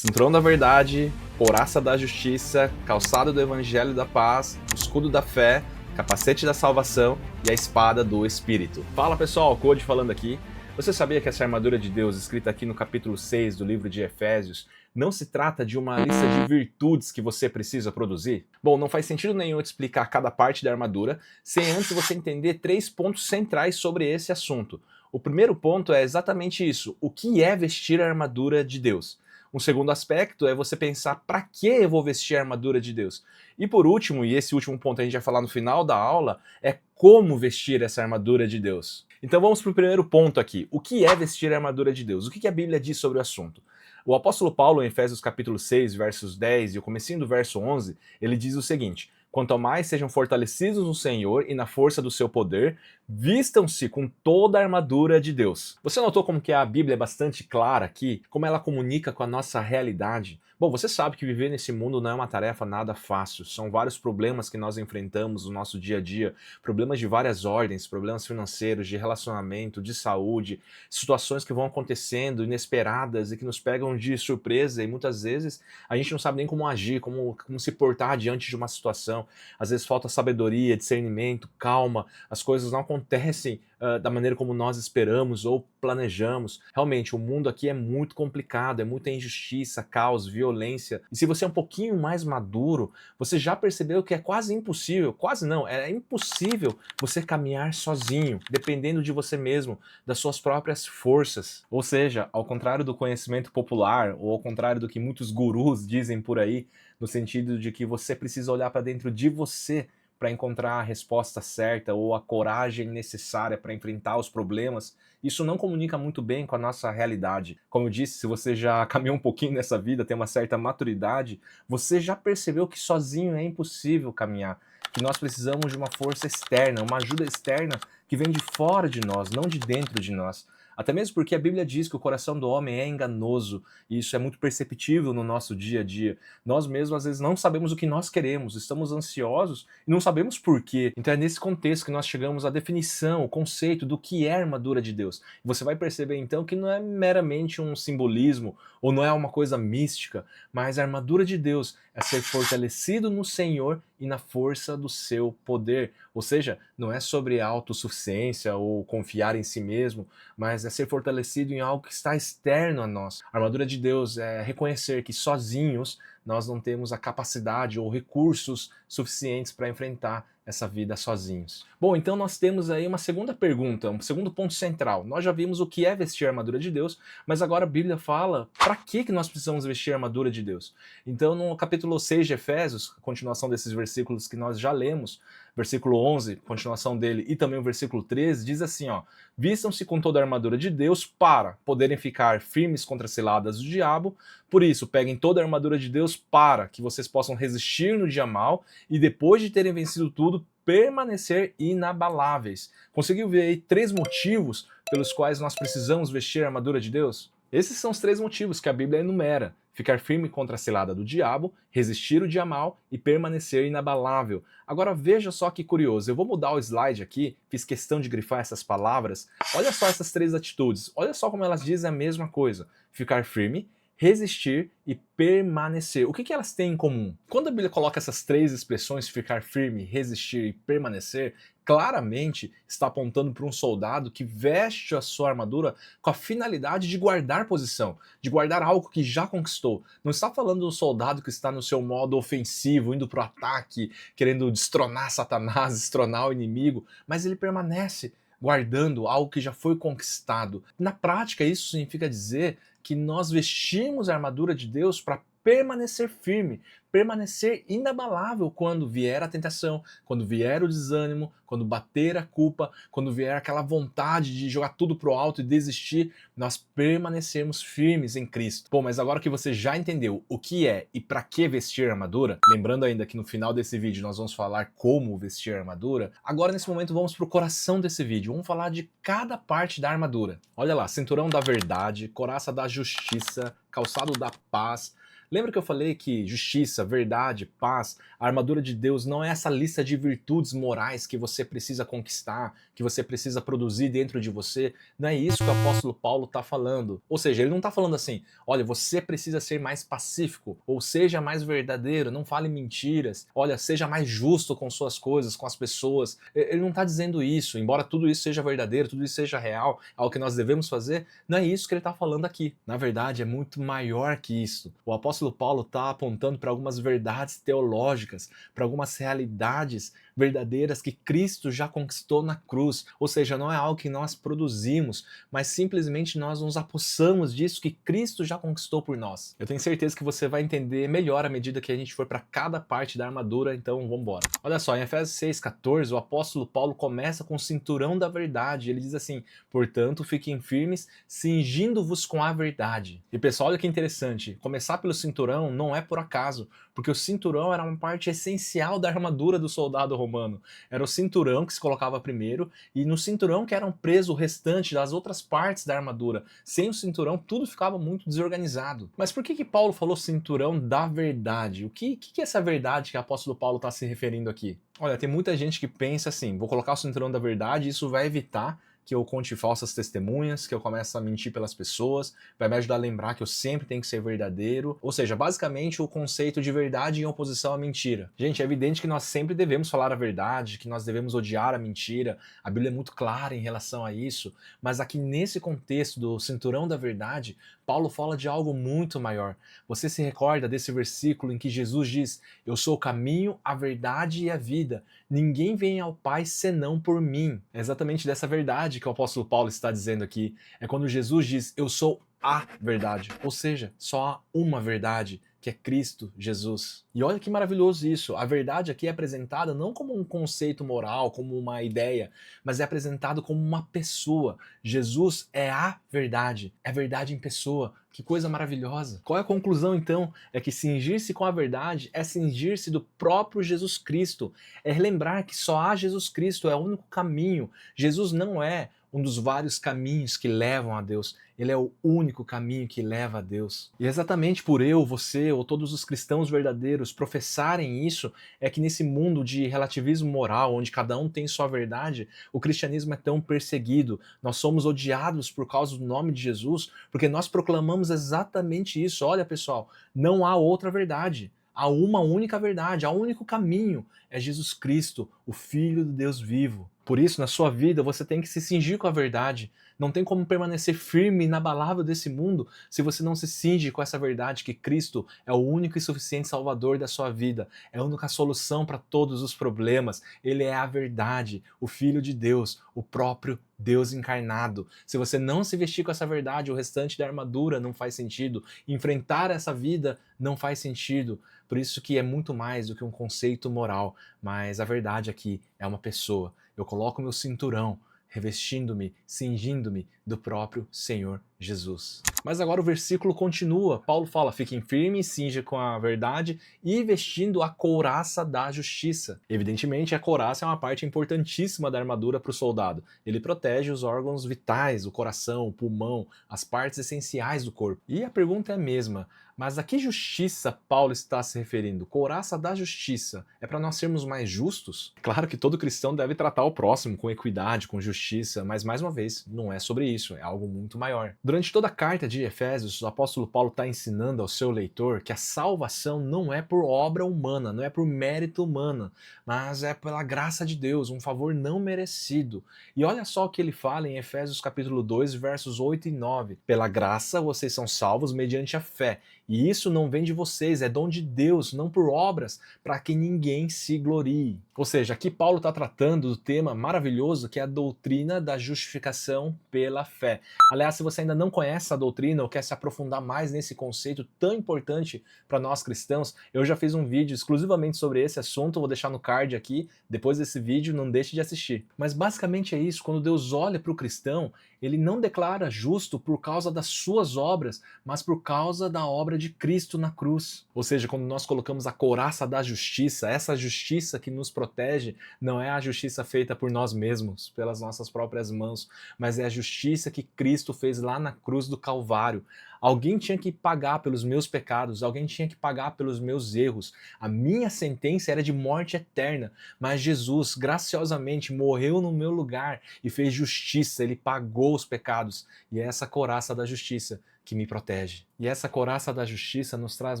Cinturão da verdade, couraça da justiça, calçado do evangelho da paz, escudo da fé, capacete da salvação e a espada do Espírito. Fala pessoal, Code falando aqui. Você sabia que essa armadura de Deus, escrita aqui no capítulo 6 do livro de Efésios, não se trata de uma lista de virtudes que você precisa produzir? Bom, não faz sentido nenhum te explicar cada parte da armadura sem antes você entender 3 pontos centrais sobre esse assunto. O primeiro ponto é exatamente isso: o que é vestir a armadura de Deus? Um segundo aspecto é você pensar para que eu vou vestir a armadura de Deus. E por último, e esse último ponto a gente vai falar no final da aula, é como vestir essa armadura de Deus. Então vamos para o primeiro ponto aqui. O que é vestir a armadura de Deus? O que a Bíblia diz sobre o assunto? O apóstolo Paulo, em Efésios capítulo 6, versos 10 e o comecinho do verso 11, ele diz o seguinte: quanto mais sejam fortalecidos no Senhor e na força do seu poder, vistam-se com toda a armadura de Deus. Você notou como que a Bíblia é bastante clara aqui? Como ela comunica com a nossa realidade? Bom, você sabe que viver nesse mundo não é uma tarefa nada fácil. São vários problemas que nós enfrentamos no nosso dia a dia. Problemas de várias ordens, problemas financeiros, de relacionamento, de saúde, situações que vão acontecendo, inesperadas e que nos pegam de surpresa, e muitas vezes a gente não sabe nem como agir, como se portar diante de uma situação. Às vezes falta sabedoria, discernimento, calma, as coisas não acontecem da maneira como nós esperamos ou planejamos. Realmente, o mundo aqui é muito complicado, é muita injustiça, caos, violência. E se você é um pouquinho mais maduro, você já percebeu que é quase impossível, quase não, é impossível você caminhar sozinho, dependendo de você mesmo, das suas próprias forças. Ou seja, ao contrário do conhecimento popular, ou ao contrário do que muitos gurus dizem por aí, no sentido de que você precisa olhar para dentro de você para encontrar a resposta certa ou a coragem necessária para enfrentar os problemas, isso não comunica muito bem com a nossa realidade. Como eu disse, se você já caminhou um pouquinho nessa vida, tem uma certa maturidade, você já percebeu que sozinho é impossível caminhar, que nós precisamos de uma força externa, uma ajuda externa que vem de fora de nós, não de dentro de nós. Até mesmo porque a Bíblia diz que o coração do homem é enganoso, e isso é muito perceptível no nosso dia a dia. Nós mesmos, às vezes, não sabemos o que nós queremos, estamos ansiosos e não sabemos por quê. Então é nesse contexto que nós chegamos à definição, o conceito do que é a armadura de Deus. Você vai perceber, então, que não é meramente um simbolismo, ou não é uma coisa mística, mas a armadura de Deus é ser fortalecido no Senhor e na força do seu poder. Ou seja, não é sobre autossuficiência ou confiar em si mesmo, mas é ser fortalecido em algo que está externo a nós. A armadura de Deus é reconhecer que sozinhos nós não temos a capacidade ou recursos suficientes para enfrentar essa vida sozinhos. Bom, então nós temos aí uma segunda pergunta, um segundo ponto central. Nós já vimos o que é vestir a armadura de Deus, mas agora a Bíblia fala para que nós precisamos vestir a armadura de Deus. Então no capítulo 6 de Efésios, continuação desses versículos que nós já lemos, versículo 11, continuação dele, e também o versículo 13, diz assim, ó: vistam-se com toda a armadura de Deus para poderem ficar firmes contra as ciladas do diabo. Por isso, peguem toda a armadura de Deus para que vocês possam resistir no dia mal e, depois de terem vencido tudo, permanecer inabaláveis. Conseguiu ver aí 3 motivos pelos quais nós precisamos vestir a armadura de Deus? Esses são os 3 motivos que a Bíblia enumera: ficar firme contra a cilada do diabo, resistir o dia mal e permanecer inabalável. Agora veja só que curioso, eu vou mudar o slide aqui, fiz questão de grifar essas palavras. Olha só essas 3 atitudes, olha só como elas dizem a mesma coisa: ficar firme, resistir e permanecer. O que elas têm em comum? Quando a Bíblia coloca essas 3 expressões, ficar firme, resistir e permanecer, claramente está apontando para um soldado que veste a sua armadura com a finalidade de guardar posição, de guardar algo que já conquistou. Não está falando do soldado que está no seu modo ofensivo, indo para o ataque, querendo destronar Satanás, destronar o inimigo, mas ele permanece guardando algo que já foi conquistado. Na prática, isso significa dizer que nós vestimos a armadura de Deus para permanecer firme, permanecer inabalável quando vier a tentação, quando vier o desânimo, quando bater a culpa, quando vier aquela vontade de jogar tudo pro alto e desistir, nós permanecemos firmes em Cristo. Bom, mas agora que você já entendeu o que é e para que vestir a armadura, lembrando ainda que no final desse vídeo nós vamos falar como vestir a armadura, agora nesse momento vamos pro coração desse vídeo, vamos falar de cada parte da armadura. Olha lá, cinturão da verdade, couraça da justiça, calçado da paz. Lembra que eu falei que justiça, verdade, paz, a armadura de Deus não é essa lista de virtudes morais que você você precisa conquistar, que você precisa produzir dentro de você. Não é isso que o apóstolo Paulo está falando. Ou seja, ele não está falando assim, olha, você precisa ser mais pacífico, ou seja mais verdadeiro, não fale mentiras, olha, seja mais justo com suas coisas, com as pessoas. Ele não está dizendo isso, embora tudo isso seja verdadeiro, tudo isso seja real, algo que nós devemos fazer, não é isso que ele está falando aqui. Na verdade, é muito maior que isso. O apóstolo Paulo está apontando para algumas verdades teológicas, para algumas realidades verdadeiras que Cristo já conquistou na cruz. Ou seja, não é algo que nós produzimos, mas simplesmente nós nos apossamos disso que Cristo já conquistou por nós. Eu tenho certeza que você vai entender melhor à medida que a gente for para cada parte da armadura, então vamos embora. Olha só, em Efésios 6,14, o apóstolo Paulo começa com o cinturão da verdade. Ele diz assim, portanto, fiquem firmes, cingindo-vos com a verdade. E pessoal, olha que interessante, começar pelo cinturão não é por acaso, porque o cinturão era uma parte essencial da armadura do soldado romano. Era o cinturão que se colocava primeiro, e no cinturão que eram presos o restante das outras partes da armadura. Sem o cinturão, tudo ficava muito desorganizado. Mas por que Paulo falou cinturão da verdade? O que é essa verdade que o apóstolo Paulo está se referindo aqui? Olha, tem muita gente que pensa assim, vou colocar o cinturão da verdade e isso vai evitar que eu conte falsas testemunhas, que eu comece a mentir pelas pessoas, vai me ajudar a lembrar que eu sempre tenho que ser verdadeiro. Ou seja, basicamente o conceito de verdade em oposição à mentira. Gente, é evidente que nós sempre devemos falar a verdade, que nós devemos odiar a mentira. A Bíblia é muito clara em relação a isso, mas aqui nesse contexto do cinturão da verdade, Paulo fala de algo muito maior. Você se recorda desse versículo em que Jesus diz, eu sou o caminho, a verdade e a vida. Ninguém vem ao Pai senão por mim. É exatamente dessa verdade que o apóstolo Paulo está dizendo aqui. É quando Jesus diz, eu sou a verdade. Ou seja, só há uma verdade, que é Cristo Jesus. E olha que maravilhoso isso. A verdade aqui é apresentada não como um conceito moral, como uma ideia, mas é apresentado como uma pessoa. Jesus é a verdade. É verdade em pessoa. Que coisa maravilhosa. Qual é a conclusão então? É que cingir-se com a verdade é cingir-se do próprio Jesus Cristo. É relembrar que só há Jesus Cristo, é o único caminho. Jesus não é um dos vários caminhos que levam a Deus. Ele é o único caminho que leva a Deus. E exatamente por eu, você ou todos os cristãos verdadeiros professarem isso, é que nesse mundo de relativismo moral, onde cada um tem sua verdade, o cristianismo é tão perseguido. Nós somos odiados por causa do nome de Jesus, porque nós proclamamos exatamente isso. Olha, pessoal, não há outra verdade. Há uma única verdade, há um único caminho. É Jesus Cristo, o Filho do Deus vivo. Por isso, na sua vida, você tem que se cingir com a verdade. Não tem como permanecer firme e inabalável desse mundo se você não se cinge com essa verdade que Cristo é o único e suficiente Salvador da sua vida. É a única solução para todos os problemas. Ele é a verdade, o Filho de Deus, o próprio Deus encarnado. Se você não se vestir com essa verdade, o restante da armadura não faz sentido. Enfrentar essa vida não faz sentido. Por isso que é muito mais do que um conceito moral. Mas a verdade aqui é uma pessoa. Eu coloco meu cinturão, revestindo-me, cingindo-me do próprio Senhor Jesus. Mas agora o versículo continua. Paulo fala, fiquem firmes, cinja com a verdade e vestindo a couraça da justiça. Evidentemente, a couraça é uma parte importantíssima da armadura para o soldado. Ele protege os órgãos vitais, o coração, o pulmão, as partes essenciais do corpo. E a pergunta é a mesma, mas a que justiça Paulo está se referindo? Couraça da justiça. É para nós sermos mais justos? Claro que todo cristão deve tratar o próximo com equidade, com justiça, mas mais uma vez, não é sobre isso, é algo muito maior. Durante toda a carta de Efésios, o apóstolo Paulo está ensinando ao seu leitor que a salvação não é por obra humana, não é por mérito humano, mas é pela graça de Deus, um favor não merecido. E olha só o que ele fala em Efésios capítulo 2, versos 8 e 9. Pela graça vocês são salvos mediante a fé, e isso não vem de vocês, é dom de Deus, não por obras, para que ninguém se glorie. Ou seja, aqui Paulo está tratando do tema maravilhoso que é a doutrina da justificação pela fé. Aliás, se você ainda não conhece a doutrina ou quer se aprofundar mais nesse conceito tão importante para nós cristãos, eu já fiz um vídeo exclusivamente sobre esse assunto, vou deixar no card aqui, depois desse vídeo, não deixe de assistir. Mas basicamente é isso, quando Deus olha para o cristão, ele não declara justo por causa das suas obras, mas por causa da obra de Cristo na cruz. Ou seja, quando nós colocamos a couraça da justiça, essa justiça que nos protege não é a justiça feita por nós mesmos, pelas nossas próprias mãos, mas é a justiça que Cristo fez lá na cruz do Calvário. Alguém tinha que pagar pelos meus pecados, alguém tinha que pagar pelos meus erros. A minha sentença era de morte eterna, mas Jesus graciosamente morreu no meu lugar e fez justiça, ele pagou os pecados. E é essa couraça da justiça que me protege. E essa couraça da justiça nos traz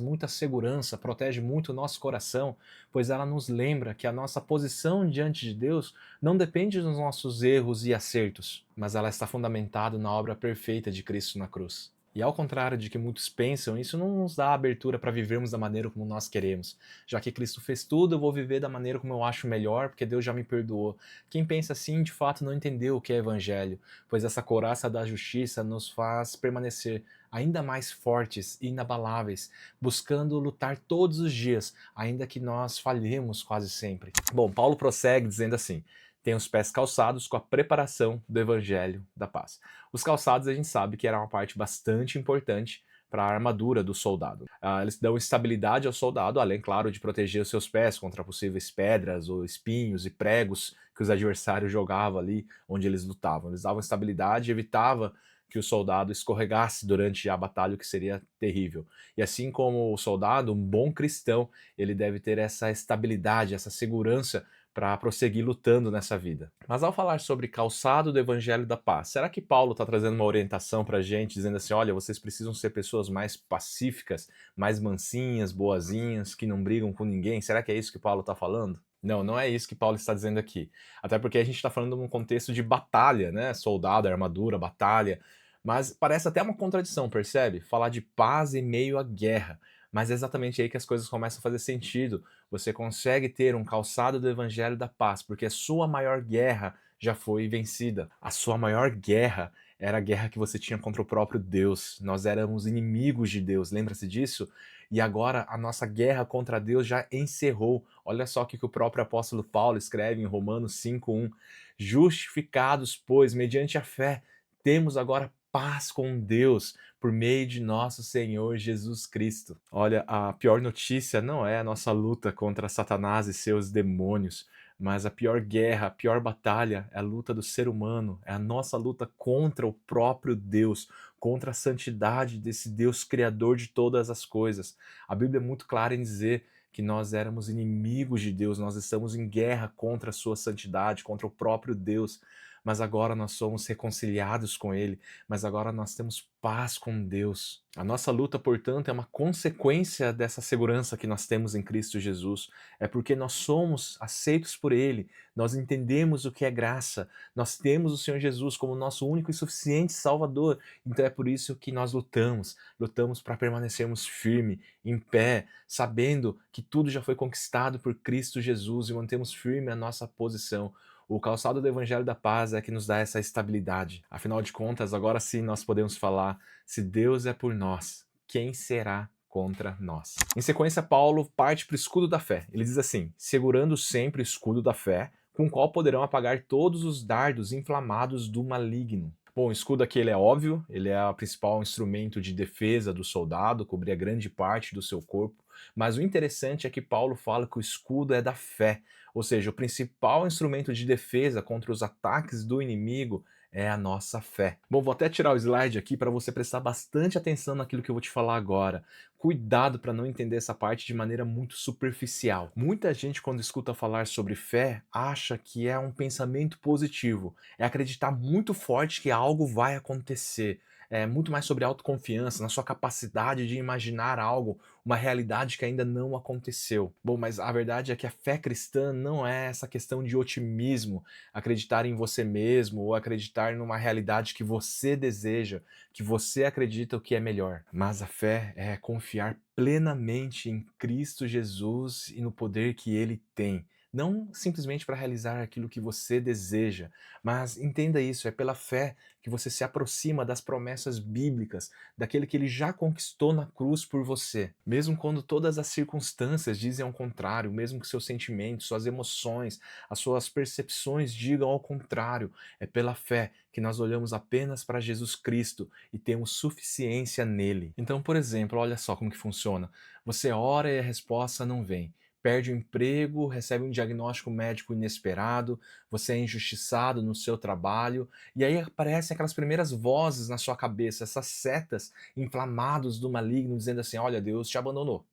muita segurança, protege muito o nosso coração, pois ela nos lembra que a nossa posição diante de Deus não depende dos nossos erros e acertos, mas ela está fundamentada na obra perfeita de Cristo na cruz. E ao contrário de que muitos pensam, isso não nos dá abertura para vivermos da maneira como nós queremos. Já que Cristo fez tudo, eu vou viver da maneira como eu acho melhor, porque Deus já me perdoou. Quem pensa assim, de fato, não entendeu o que é evangelho, pois essa couraça da justiça nos faz permanecer ainda mais fortes e inabaláveis, buscando lutar todos os dias, ainda que nós falhemos quase sempre. Bom, Paulo prossegue dizendo assim: tem os pés calçados com a preparação do evangelho da paz. Os calçados a gente sabe que era uma parte bastante importante para a armadura do soldado. Eles dão estabilidade ao soldado, além, claro, de proteger os seus pés contra possíveis pedras ou espinhos e pregos que os adversários jogavam ali onde eles lutavam. Eles davam estabilidade e evitava que o soldado escorregasse durante a batalha, o que seria terrível. E assim como o soldado, um bom cristão, ele deve ter essa estabilidade, essa segurança para prosseguir lutando nessa vida. Mas ao falar sobre calçado do Evangelho da Paz, será que Paulo está trazendo uma orientação para a gente, dizendo assim, olha, vocês precisam ser pessoas mais pacíficas, mais mansinhas, boazinhas, que não brigam com ninguém? Será que é isso que Paulo está falando? Não, não é isso que Paulo está dizendo aqui. Até porque a gente está falando de um contexto de batalha, né? Soldado, armadura, batalha. Mas parece até uma contradição, percebe? Falar de paz em meio à guerra. Mas é exatamente aí que as coisas começam a fazer sentido. Você consegue ter um calçado do Evangelho da Paz, porque a sua maior guerra já foi vencida. A sua maior guerra era a guerra que você tinha contra o próprio Deus. Nós éramos inimigos de Deus, lembra-se disso? E agora a nossa guerra contra Deus já encerrou. Olha só o que o próprio apóstolo Paulo escreve em Romanos 5:1. Justificados, pois, mediante a fé, temos agora paz com Deus por meio de nosso Senhor Jesus Cristo. Olha, a pior notícia não é a nossa luta contra Satanás e seus demônios, mas a pior guerra, a pior batalha é a luta do ser humano, é a nossa luta contra o próprio Deus, contra a santidade desse Deus criador de todas as coisas. A Bíblia é muito clara em dizer que nós éramos inimigos de Deus, nós estamos em guerra contra a sua santidade, contra o próprio Deus, mas agora nós somos reconciliados com Ele, mas agora nós temos paz com Deus. A nossa luta, portanto, é uma consequência dessa segurança que nós temos em Cristo Jesus. É porque nós somos aceitos por Ele, nós entendemos o que é graça, nós temos o Senhor Jesus como nosso único e suficiente Salvador. Então é por isso que nós lutamos para permanecermos firmes, em pé, sabendo que tudo já foi conquistado por Cristo Jesus e mantemos firme a nossa posição. O calçado do Evangelho da Paz é que nos dá essa estabilidade. Afinal de contas, agora sim nós podemos falar: se Deus é por nós, quem será contra nós? Em sequência, Paulo parte para o escudo da fé. Ele diz assim: segurando sempre o escudo da fé, com o qual poderão apagar todos os dardos inflamados do maligno. Bom, o escudo aqui ele é óbvio, ele é o principal instrumento de defesa do soldado, cobria grande parte do seu corpo, mas o interessante é que Paulo fala que o escudo é da fé, ou seja, o principal instrumento de defesa contra os ataques do inimigo é a nossa fé. Bom, vou até tirar o slide aqui para você prestar bastante atenção naquilo que eu vou te falar agora. Cuidado para não entender essa parte de maneira muito superficial. Muita gente, quando escuta falar sobre fé, acha que é um pensamento positivo, é acreditar muito forte que algo vai acontecer. É muito mais sobre autoconfiança, na sua capacidade de imaginar algo, uma realidade que ainda não aconteceu. Bom, mas a verdade é que a fé cristã não é essa questão de otimismo, acreditar em você mesmo ou acreditar numa realidade que você deseja, que você acredita o que é melhor. Mas a fé é confiar plenamente em Cristo Jesus e no poder que Ele tem. não simplesmente para realizar aquilo que você deseja, mas entenda isso, é pela fé que você se aproxima das promessas bíblicas, daquele que ele já conquistou na cruz por você. Mesmo quando todas as circunstâncias dizem ao contrário, mesmo que seus sentimentos, suas emoções, as suas percepções digam ao contrário, é pela fé que nós olhamos apenas para Jesus Cristo e temos suficiência nele. Então, por exemplo, olha só como que funciona. Você ora e a resposta não vem. Perde o emprego, recebe um diagnóstico médico inesperado, você é injustiçado no seu trabalho, e aí aparecem aquelas primeiras vozes na sua cabeça, essas setas inflamados do maligno, dizendo assim: olha, Deus te abandonou.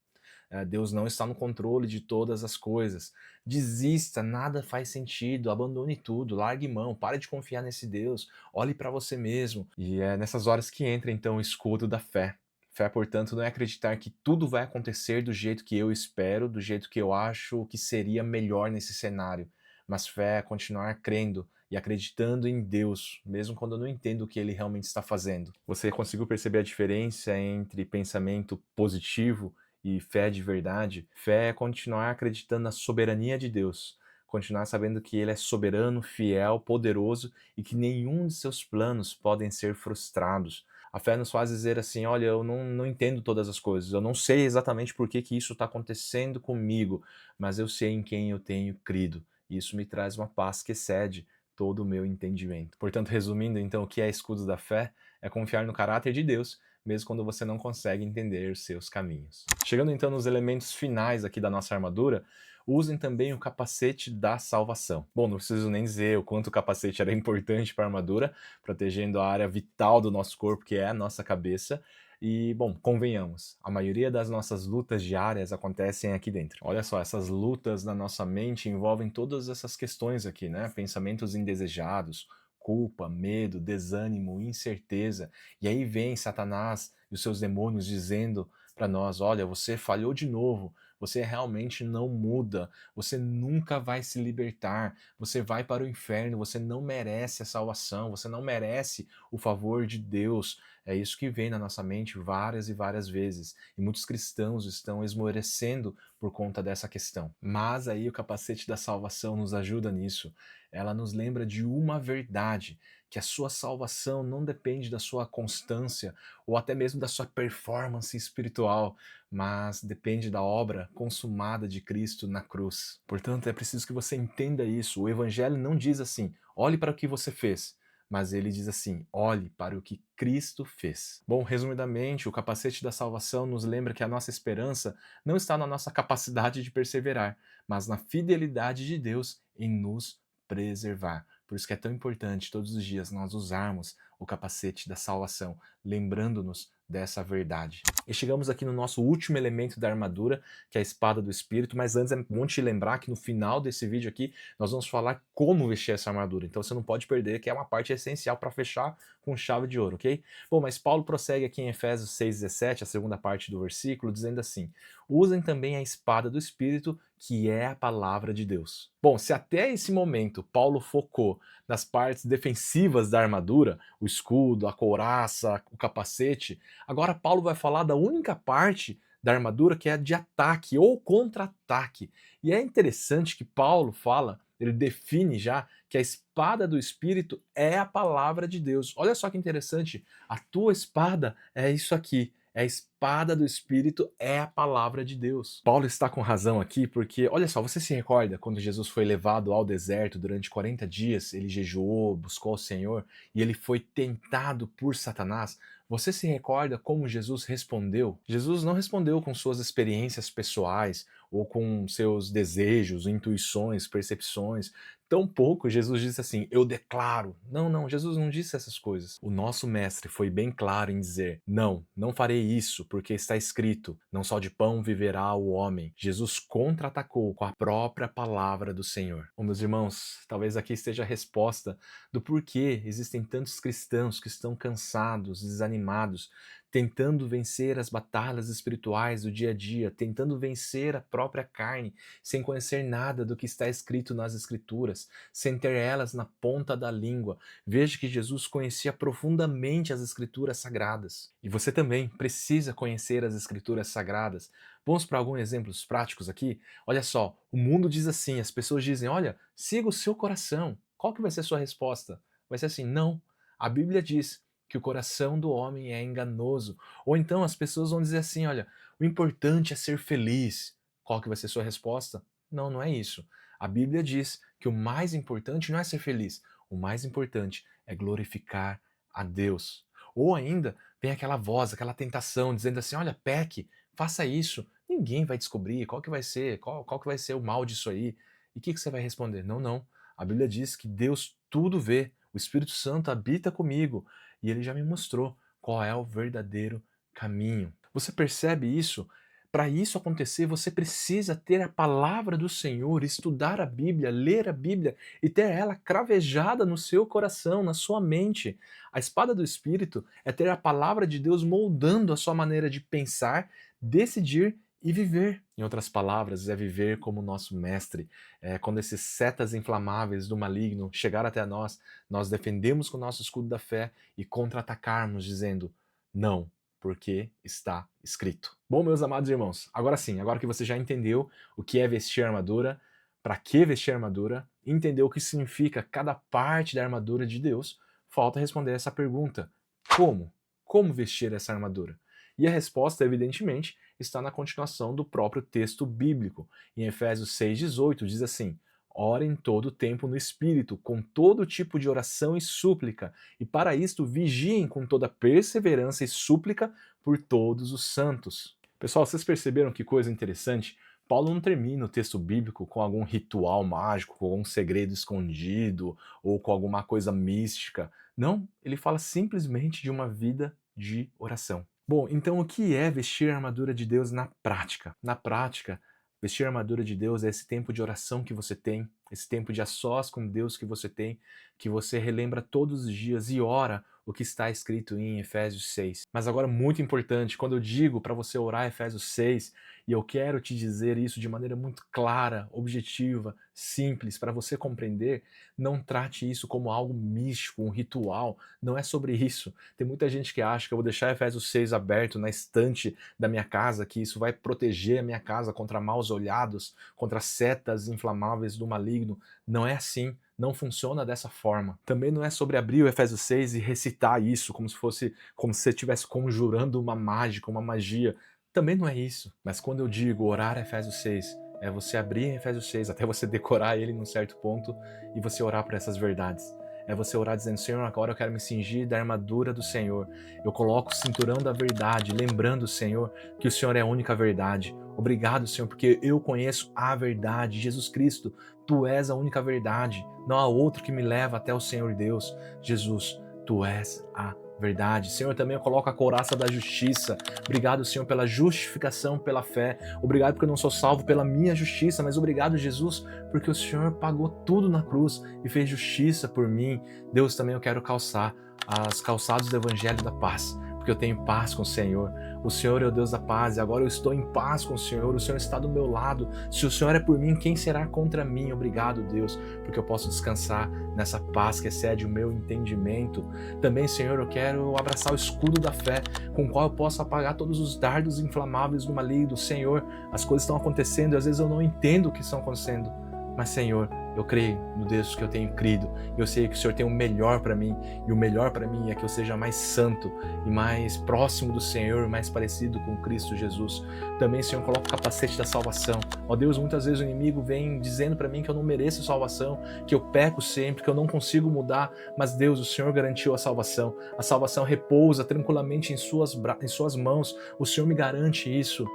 Deus não está no controle de todas as coisas. Desista, nada faz sentido, abandone tudo, largue mão, pare de confiar nesse Deus, olhe para você mesmo. E é nessas horas que entra então o escudo da fé. Fé, portanto, não é acreditar que tudo vai acontecer do jeito que eu espero, do jeito que eu acho que seria melhor nesse cenário. Mas fé é continuar crendo e acreditando em Deus, mesmo quando eu não entendo o que Ele realmente está fazendo. Você conseguiu perceber a diferença entre pensamento positivo e fé de verdade? Fé é continuar acreditando na soberania de Deus, continuar sabendo que Ele é soberano, fiel, poderoso e que nenhum de seus planos podem ser frustrados. A fé nos faz dizer assim: olha, eu não entendo todas as coisas, eu não sei exatamente por que isso está acontecendo comigo, mas eu sei em quem eu tenho crido. Isso me traz uma paz que excede todo o meu entendimento. Portanto, resumindo então, o que é escudo da fé? É confiar no caráter de Deus, mesmo quando você não consegue entender os seus caminhos. Chegando então nos elementos finais aqui da nossa armadura, usem também o capacete da salvação. Bom, não preciso nem dizer o quanto o capacete era importante para a armadura, protegendo a área vital do nosso corpo, que é a nossa cabeça. E, bom, convenhamos, a maioria das nossas lutas diárias acontecem aqui dentro. Olha só, essas lutas na nossa mente envolvem todas essas questões aqui, né? Pensamentos indesejados, culpa, medo, desânimo, incerteza. E aí vem Satanás e os seus demônios dizendo para nós: olha, você falhou de novo, você realmente não muda, você nunca vai se libertar, você vai para o inferno, você não merece a salvação, você não merece o favor de Deus. É isso que vem na nossa mente várias e várias vezes. E muitos cristãos estão esmorecendo por conta dessa questão. Mas aí o capacete da salvação nos ajuda nisso. Ela nos lembra de uma verdade, que a sua salvação não depende da sua constância ou até mesmo da sua performance espiritual, mas depende da obra consumada de Cristo na cruz. Portanto, é preciso que você entenda isso. O evangelho não diz assim: olhe para o que você fez, mas ele diz assim: olhe para o que Cristo fez. Bom, resumidamente, o capacete da salvação nos lembra que a nossa esperança não está na nossa capacidade de perseverar, mas na fidelidade de Deus em nos preservar. Por isso que é tão importante todos os dias nós usarmos o capacete da salvação, lembrando-nos dessa verdade. E chegamos aqui no nosso último elemento da armadura, que é a espada do Espírito, mas antes é bom te lembrar que no final desse vídeo aqui nós vamos falar como vestir essa armadura, então você não pode perder, que é uma parte essencial para fechar com chave de ouro, ok? Bom, mas Paulo prossegue aqui em Efésios 6,17, a segunda parte do versículo, dizendo assim: usem também a espada do Espírito, que é a palavra de Deus. Bom, se até esse momento Paulo focou nas partes defensivas da armadura, o escudo, a couraça, o capacete, agora Paulo vai falar da única parte da armadura que é de ataque ou contra-ataque. E é interessante que Paulo fala, ele define já que a espada do Espírito é a palavra de Deus. Olha só que interessante, a tua espada é isso aqui. É a espada do Espírito, é a palavra de Deus. Paulo está com razão aqui porque, olha só, você se recorda quando Jesus foi levado ao deserto durante 40 dias, ele jejuou, buscou o Senhor e ele foi tentado por Satanás? Você se recorda como Jesus respondeu? Jesus não respondeu com suas experiências pessoais ou com seus desejos, intuições, percepções. Tampouco Jesus disse assim: eu declaro. Não, não, Jesus não disse essas coisas. O nosso mestre foi bem claro em dizer: não, não farei isso, porque está escrito: não só de pão viverá o homem. Jesus contra-atacou com a própria palavra do Senhor. Bom, meus irmãos, talvez aqui esteja a resposta do porquê existem tantos cristãos que estão cansados, desanimados, tentando vencer as batalhas espirituais do dia a dia, tentando vencer a própria carne, sem conhecer nada do que está escrito nas Escrituras, sem ter elas na ponta da língua. Veja que Jesus conhecia profundamente as Escrituras sagradas. E você também precisa conhecer as Escrituras sagradas. Vamos para alguns exemplos práticos aqui? Olha só, o mundo diz assim, as pessoas dizem, olha, siga o seu coração. Qual que vai ser a sua resposta? Vai ser assim, não. A Bíblia diz que o coração do homem é enganoso. Ou então as pessoas vão dizer assim, olha, o importante é ser feliz. Qual que vai ser a sua resposta? Não, não é isso. A Bíblia diz que o mais importante não é ser feliz. O mais importante é glorificar a Deus. Ou ainda, vem aquela voz, aquela tentação, dizendo assim, olha, peque, faça isso. Ninguém vai descobrir qual que vai ser, qual que vai ser o mal disso aí. E o que você vai responder? Não, não. A Bíblia diz que Deus tudo vê. O Espírito Santo habita comigo e ele já me mostrou qual é o verdadeiro caminho. Você percebe isso? Para isso acontecer, você precisa ter a palavra do Senhor, estudar a Bíblia, ler a Bíblia e ter ela cravejada no seu coração, na sua mente. A espada do Espírito é ter a palavra de Deus moldando a sua maneira de pensar, decidir e viver. Em outras palavras, é viver como nosso mestre. Quando esses setas inflamáveis do maligno chegar até nós, nós defendemos com o nosso escudo da fé e contra-atacarmos dizendo, não, porque está escrito. Bom, meus amados irmãos, agora sim, agora que você já entendeu o que é vestir a armadura, para que vestir a armadura, entendeu o que significa cada parte da armadura de Deus, falta responder essa pergunta. Como? Como vestir essa armadura? E a resposta, evidentemente, está na continuação do próprio texto bíblico. Em Efésios 6,18 diz assim, orem todo o tempo no Espírito, com todo tipo de oração e súplica, e para isto vigiem com toda perseverança e súplica por todos os santos. Pessoal, vocês perceberam que coisa interessante? Paulo não termina o texto bíblico com algum ritual mágico, com algum segredo escondido, ou com alguma coisa mística. Não, ele fala simplesmente de uma vida de oração. Bom, então o que é vestir a armadura de Deus na prática? Na prática, vestir a armadura de Deus é esse tempo de oração que você tem, esse tempo de a sós com Deus que você relembra todos os dias e ora o que está escrito em Efésios 6. Mas agora, muito importante, quando eu digo para você orar Efésios 6, e eu quero te dizer isso de maneira muito clara, objetiva, simples, para você compreender, não trate isso como algo místico, um ritual, não é sobre isso. Tem muita gente que acha que eu vou deixar Efésios 6 aberto na estante da minha casa, que isso vai proteger a minha casa contra maus olhados, contra setas inflamáveis do maligno. Não é assim. Não funciona dessa forma. Também não é sobre abrir o Efésios 6 e recitar isso como se você estivesse conjurando uma mágica, uma magia. Também não é isso. Mas quando eu digo orar Efésios 6, é você abrir Efésios 6 até você decorar ele num certo ponto e você orar por essas verdades. É você orar dizendo, Senhor, agora eu quero me cingir da armadura do Senhor. Eu coloco o cinturão da verdade, lembrando, Senhor, que o Senhor é a única verdade. Obrigado, Senhor, porque eu conheço a verdade. Jesus Cristo, Tu és a única verdade. Não há outro que me leva até o Senhor Deus. Jesus, Tu és a verdade. Senhor, também eu coloco a couraça da justiça. Obrigado, Senhor, pela justificação, pela fé. Obrigado porque eu não sou salvo pela minha justiça, mas obrigado, Jesus, porque o Senhor pagou tudo na cruz e fez justiça por mim. Deus, também eu quero calçar as calçados do Evangelho da Paz, porque eu tenho paz com o Senhor. O Senhor é o Deus da paz e agora eu estou em paz com o Senhor. O Senhor está do meu lado. Se o Senhor é por mim, quem será contra mim? Obrigado, Deus, porque eu posso descansar nessa paz que excede o meu entendimento. Também, Senhor, eu quero abraçar o escudo da fé, com o qual eu posso apagar todos os dardos inflamáveis do maligno. Senhor, as coisas estão acontecendo e às vezes eu não entendo o que estão acontecendo. Mas, Senhor, eu creio no Deus que eu tenho crido. Eu sei que o Senhor tem o melhor para mim. E o melhor para mim é que eu seja mais santo e mais próximo do Senhor, mais parecido com Cristo Jesus. Também, Senhor, coloca o capacete da salvação. Ó Deus, muitas vezes o inimigo vem dizendo para mim que eu não mereço salvação, que eu peco sempre, que eu não consigo mudar. Mas, Deus, o Senhor garantiu a salvação. A salvação repousa tranquilamente em suas mãos. O Senhor me garante isso.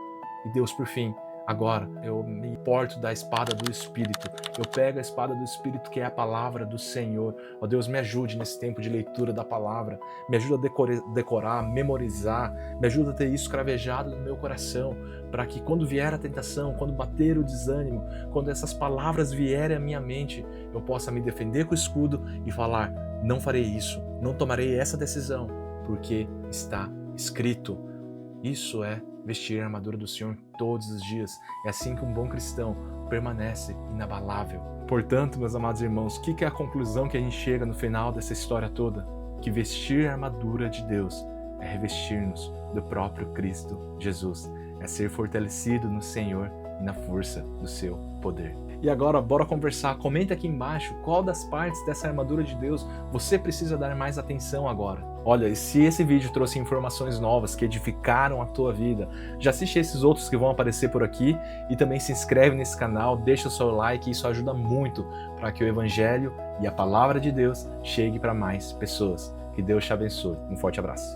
E, Deus, por fim, agora eu me porto da espada do Espírito. Eu pego a espada do Espírito, que é a palavra do Senhor. Ó Deus, me ajude nesse tempo de leitura da palavra. Me ajuda a decorar, memorizar. Me ajuda a ter isso cravejado no meu coração, para que quando vier a tentação, quando bater o desânimo, quando essas palavras vierem à minha mente, eu possa me defender com o escudo e falar, não farei isso, não tomarei essa decisão, porque está escrito. Isso é vestir a armadura do Senhor todos os dias. É assim que um bom cristão permanece inabalável. Portanto, meus amados irmãos, o que é a conclusão que a gente chega no final dessa história toda? Que vestir a armadura de Deus é revestir-nos do próprio Cristo Jesus. É ser fortalecido no Senhor e na força do seu poder. E agora, bora conversar. Comenta aqui embaixo qual das partes dessa armadura de Deus você precisa dar mais atenção agora. Olha, e se esse vídeo trouxe informações novas que edificaram a tua vida, já assiste esses outros que vão aparecer por aqui e também se inscreve nesse canal, deixa o seu like, isso ajuda muito para que o Evangelho e a Palavra de Deus chegue para mais pessoas. Que Deus te abençoe. Um forte abraço.